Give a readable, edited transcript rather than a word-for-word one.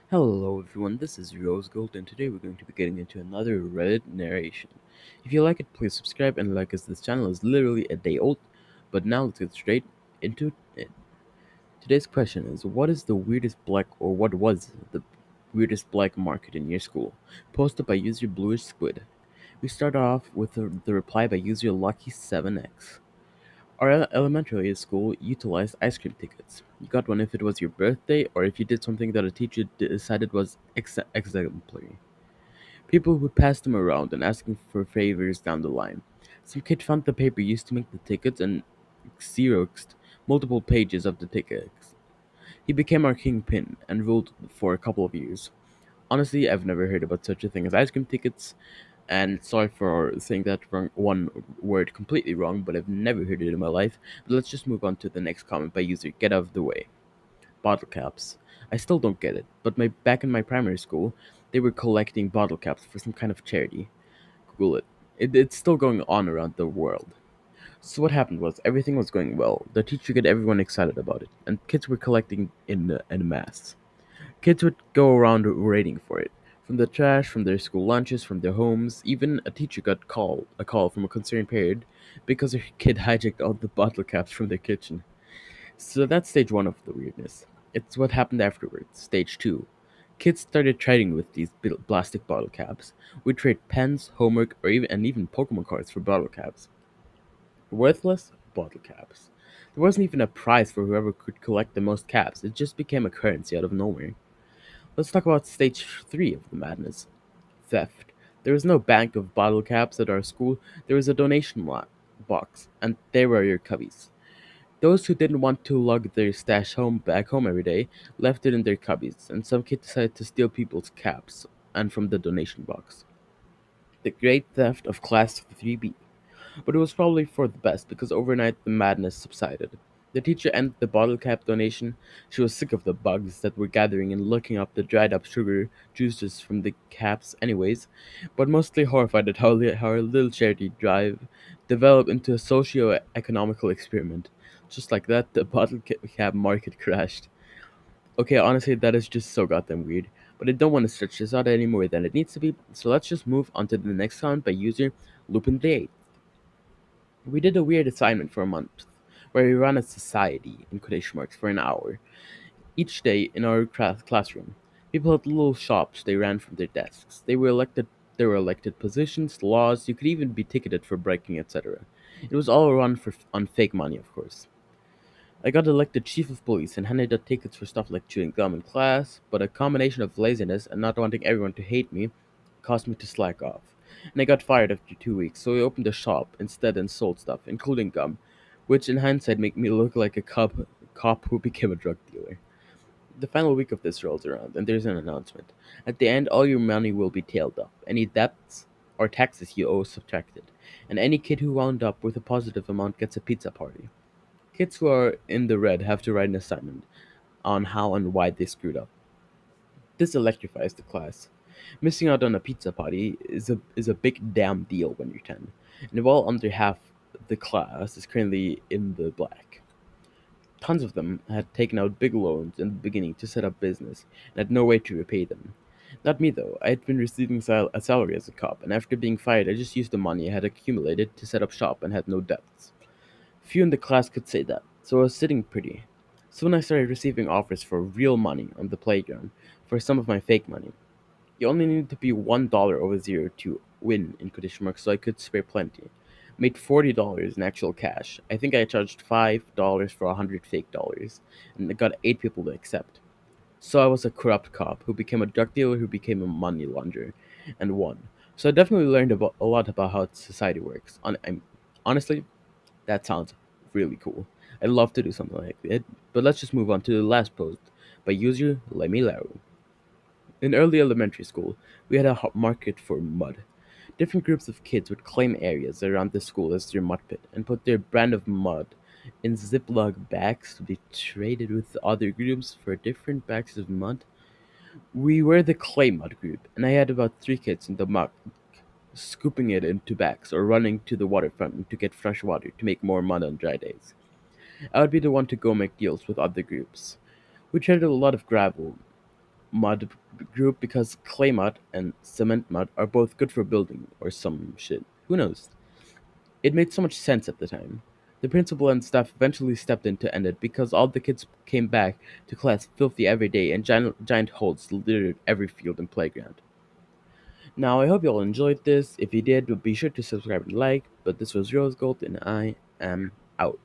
Hello everyone, this is Rose Gold, and today we're going to be getting into another Reddit narration. If you like it, please subscribe and like, as this channel is literally a day old. But now let's get straight into it. Today's question is, what is the weirdest black, or what was the weirdest black market in your school? Posted by user Bluish Squid. We start off with the reply by user Lucky7x. Our elementary school utilized ice cream tickets. You got one if it was your birthday or if you did something that a teacher decided was exemplary. People would pass them around and asking for favors down the line. Some kid found the paper used to make the tickets and xeroxed multiple pages of the tickets. He became our kingpin and ruled for a couple of years. Honestly, I've never heard about such a thing as ice cream tickets, and sorry for saying that one word completely wrong, but I've never heard it in my life. But let's just move on to the next comment by user Get Out of the Way. Bottle caps. I still don't get it, but back in my primary school, they were collecting bottle caps for some kind of charity. Google it. It's still going on around the world. So what happened was everything was going well. The teacher got everyone excited about it, and kids were collecting in mass. Kids would go around raiding for it. From the trash, from their school lunches, from their homes. Even a teacher got a call from a concerned parent because her kid hijacked all the bottle caps from their kitchen. So that's stage one of the weirdness. It's what happened afterwards. Stage two. Kids started trading with these plastic bottle caps. We'd trade pens, homework, or even Pokemon cards for bottle caps. Worthless bottle caps. There wasn't even a prize for whoever could collect the most caps. It just became a currency out of nowhere. Let's talk about stage 3 of the madness: theft. There was no bank of bottle caps at our school, there was a donation box, and there were your cubbies. Those who didn't want to lug their stash back home every day left it in their cubbies, and some kid decided to steal people's caps and from the donation box. The great theft of Class 3B. But it was probably for the best because overnight the madness subsided. The teacher ended the bottle cap donation. She was sick of the bugs that were gathering and looking up the dried up sugar juices from the caps, anyways, but mostly horrified at how her little charity drive developed into a socio economical experiment. Just like that, the cap market crashed. Okay, honestly, that is just so goddamn weird. But I don't want to stretch this out any more than it needs to be, so let's just move on to the next comment by user Lupin the 8th. We did a weird assignment for a month, where we ran a society, in quotation marks, for an hour, each day in our classroom. People had little shops they ran from their desks. There were elected positions, laws, you could even be ticketed for breaking, etc. It was all run on fake money, of course. I got elected chief of police and handed out tickets for stuff like chewing gum in class, but a combination of laziness and not wanting everyone to hate me caused me to slack off. And I got fired after 2 weeks, so I opened a shop instead and sold stuff, including gum, which in hindsight made me look like a cop who became a drug dealer. The final week of this rolls around, and there's an announcement. At the end, all your money will be tailed up. Any debts or taxes you owe subtracted. And any kid who wound up with a positive amount gets a pizza party. Kids who are in the red have to write an assignment on how and why they screwed up. This electrifies the class. Missing out on a pizza party is a big damn deal when you're 10, and well under half the class is currently in the black. Tons of them had taken out big loans in the beginning to set up business and had no way to repay them. Not me though. I had been receiving a salary as a cop, and after being fired, I just used the money I had accumulated to set up shop and had no debts. Few in the class could say that, so I was sitting pretty. Soon I started receiving offers for real money on the playground for some of my fake money. You only needed to be $1 over zero to win in quotation marks, so I could spare plenty. Made $40 in actual cash. I think I charged $5 for 100 fake dollars, and I got 8 people to accept. So I was a corrupt cop who became a drug dealer who became a money launderer, and won. So I definitely learned a lot about how society works. Honestly, that sounds really cool. I'd love to do something like it, but let's just move on to the last post by user Lemilaru. In early elementary school, we had a hot market for mud. Different groups of kids would claim areas around the school as their mud pit and put their brand of mud in Ziploc bags to be traded with other groups for different bags of mud. We were the clay mud group, and I had about 3 kids in the mud, scooping it into bags or running to the water fountain to get fresh water to make more mud on dry days. I would be the one to go make deals with other groups. We traded a lot of gravel, mod group because clay mud and cement mud are both good for building or some shit. Who knows? It made so much sense at the time. The principal and staff eventually stepped in to end it because all the kids came back to class filthy every day and giant holes littered every field and playground. Now, I hope you all enjoyed this. If you did, be sure to subscribe and like. But this was Rose Gold, and I am out.